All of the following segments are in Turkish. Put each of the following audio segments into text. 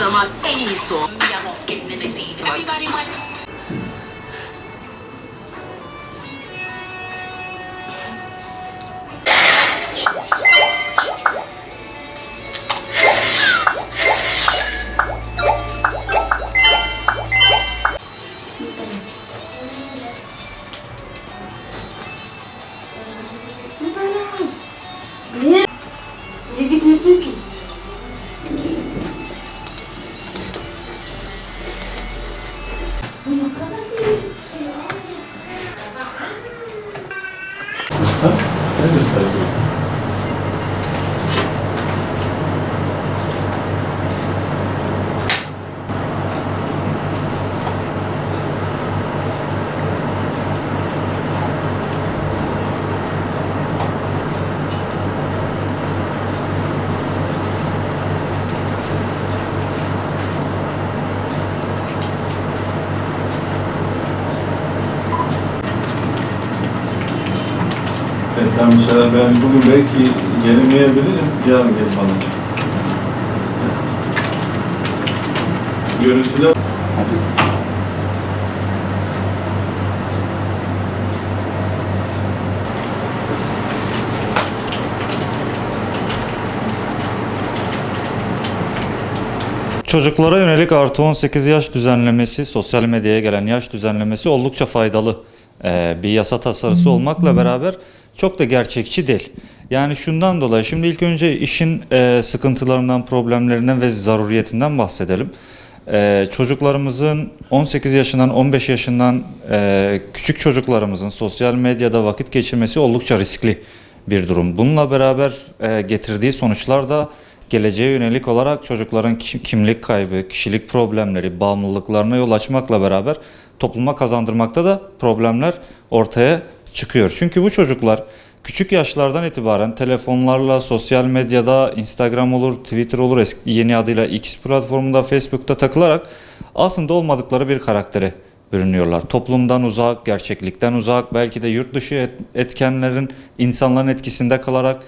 zaman en iyisi o. Everybody went. Niye? Niye gitmesin ki? Tamam, mesela ben bugün belki gelemeyebilirim, yarın gelip alacağım. Görüntüler... Çocuklara yönelik artı 18 yaş düzenlemesi, sosyal medyaya gelen yaş düzenlemesi oldukça faydalı bir yasa tasarısı olmakla beraber çok da gerçekçi değil. Yani şundan dolayı şimdi ilk önce işin sıkıntılarından, problemlerinden ve zaruriyetinden bahsedelim. Çocuklarımızın 18 yaşından 15 yaşından küçük çocuklarımızın sosyal medyada vakit geçirmesi oldukça riskli bir durum. Bununla beraber getirdiği sonuçlar da geleceğe yönelik olarak çocukların kimlik kaybı, kişilik problemleri, bağımlılıklarına yol açmakla beraber topluma kazandırmakta da problemler ortaya çıkıyor. Çünkü bu çocuklar küçük yaşlardan itibaren telefonlarla, sosyal medyada, Instagram olur, Twitter olur, yeni adıyla X platformunda, Facebook'ta takılarak aslında olmadıkları bir karaktere bürünüyorlar. Toplumdan uzak, gerçeklikten uzak, belki de yurt dışı etkenlerin, insanların etkisinde kalarak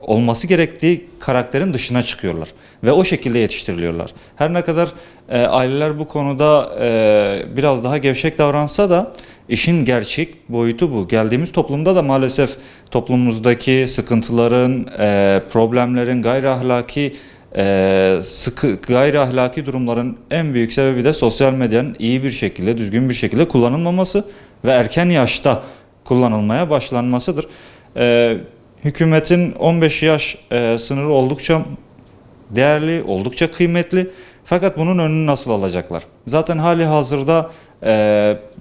olması gerektiği karakterin dışına çıkıyorlar ve o şekilde yetiştiriliyorlar. Her ne kadar aileler bu konuda biraz daha gevşek davransa da işin gerçek boyutu bu. Geldiğimiz toplumda da maalesef toplumumuzdaki sıkıntıların, problemlerin, gayri ahlaki durumların en büyük sebebi de sosyal medyanın iyi bir şekilde, düzgün bir şekilde kullanılmaması ve erken yaşta kullanılmaya başlanmasıdır. Hükümetin 15 yaş sınırı oldukça değerli, oldukça kıymetli. Fakat bunun önünü nasıl alacaklar? Zaten hali hazırda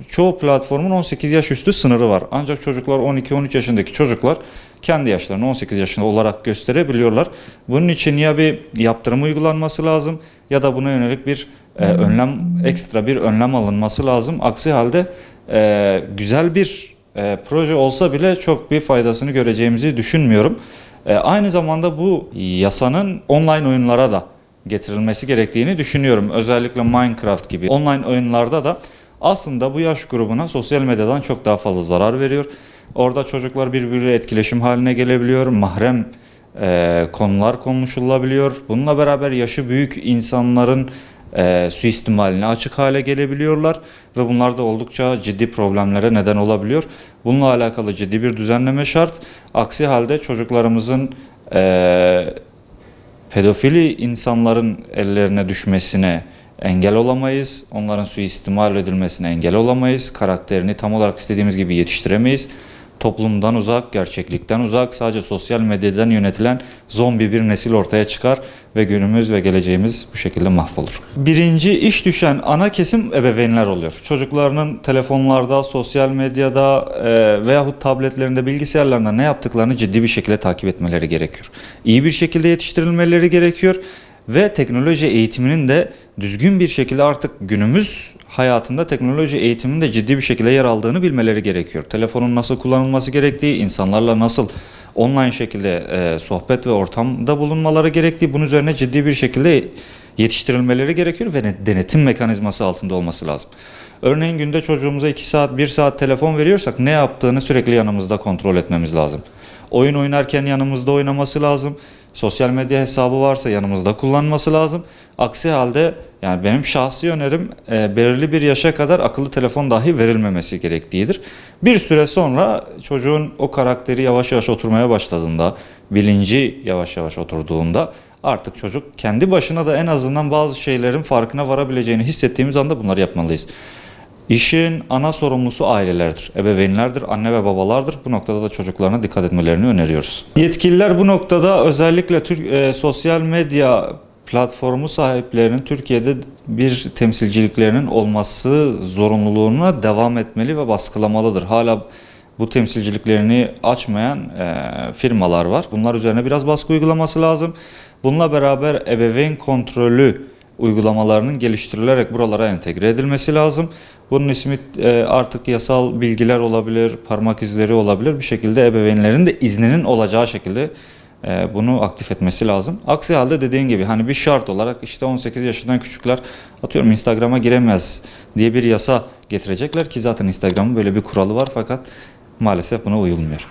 çoğu platformun 18 yaş üstü sınırı var. Ancak çocuklar 12-13 yaşındaki çocuklar kendi yaşlarını 18 yaşında olarak gösterebiliyorlar. Bunun için ya bir yaptırım uygulanması lazım ya da buna yönelik bir ekstra bir önlem alınması lazım. Aksi halde güzel bir proje olsa bile çok bir faydasını göreceğimizi düşünmüyorum. Aynı zamanda bu yasanın online oyunlara da getirilmesi gerektiğini düşünüyorum. Özellikle Minecraft gibi online oyunlarda da aslında bu yaş grubuna sosyal medyadan çok daha fazla zarar veriyor. Orada çocuklar birbiriyle etkileşim haline gelebiliyor, mahrem konular konuşulabiliyor. Bununla beraber yaşı büyük insanların suistimaline açık hale gelebiliyorlar ve bunlar da oldukça ciddi problemlere neden olabiliyor. Bununla alakalı ciddi bir düzenleme şart. Aksi halde çocuklarımızın pedofili insanların ellerine düşmesine engel olamayız. Onların suistimal edilmesine engel olamayız. Karakterini tam olarak istediğimiz gibi yetiştiremeyiz. Toplumdan uzak, gerçeklikten uzak, sadece sosyal medyadan yönetilen zombi bir nesil ortaya çıkar ve günümüz ve geleceğimiz bu şekilde mahvolur. Birinci iş düşen ana kesim ebeveynler oluyor. Çocuklarının telefonlarda, sosyal medyada veyahut tabletlerinde, bilgisayarlarında ne yaptıklarını ciddi bir şekilde takip etmeleri gerekiyor. İyi bir şekilde yetiştirilmeleri gerekiyor. Ve teknoloji eğitiminin de düzgün bir şekilde artık günümüz hayatında teknoloji eğitiminin de ciddi bir şekilde yer aldığını bilmeleri gerekiyor. Telefonun nasıl kullanılması gerektiği, insanlarla nasıl online şekilde sohbet ve ortamda bulunmaları gerektiği, bunun üzerine ciddi bir şekilde yetiştirilmeleri gerekiyor ve denetim mekanizması altında olması lazım. Örneğin günde çocuğumuza 2 saat, 1 saat telefon veriyorsak ne yaptığını sürekli yanımızda kontrol etmemiz lazım. Oyun oynarken yanımızda oynaması lazım. Sosyal medya hesabı varsa yanımızda kullanması lazım. Aksi halde yani benim şahsi önerim belirli bir yaşa kadar akıllı telefon dahi verilmemesi gerektiğidir. Bir süre sonra çocuğun o karakteri yavaş yavaş oturmaya başladığında, bilinci yavaş yavaş oturduğunda artık çocuk kendi başına da en azından bazı şeylerin farkına varabileceğini hissettiğimiz anda bunları yapmalıyız. İşin ana sorumlusu ailelerdir, ebeveynlerdir, anne ve babalardır. Bu noktada da çocuklarına dikkat etmelerini öneriyoruz. Yetkililer bu noktada özellikle sosyal medya platformu sahiplerinin Türkiye'de bir temsilciliklerinin olması zorunluluğuna devam etmeli ve baskılamalıdır. Hala bu temsilciliklerini açmayan firmalar var. Bunlar üzerine biraz baskı uygulaması lazım. Bununla beraber ebeveyn kontrolü uygulamalarının geliştirilerek buralara entegre edilmesi lazım. Bunun ismi artık yasal bilgiler olabilir, parmak izleri olabilir. Bir şekilde ebeveynlerin de izninin olacağı şekilde bunu aktif etmesi lazım. Aksi halde dediğin gibi hani bir şart olarak işte 18 yaşından küçükler atıyorum Instagram'a giremez diye bir yasa getirecekler ki zaten Instagram'ın böyle bir kuralı var fakat maalesef buna uyulmuyor.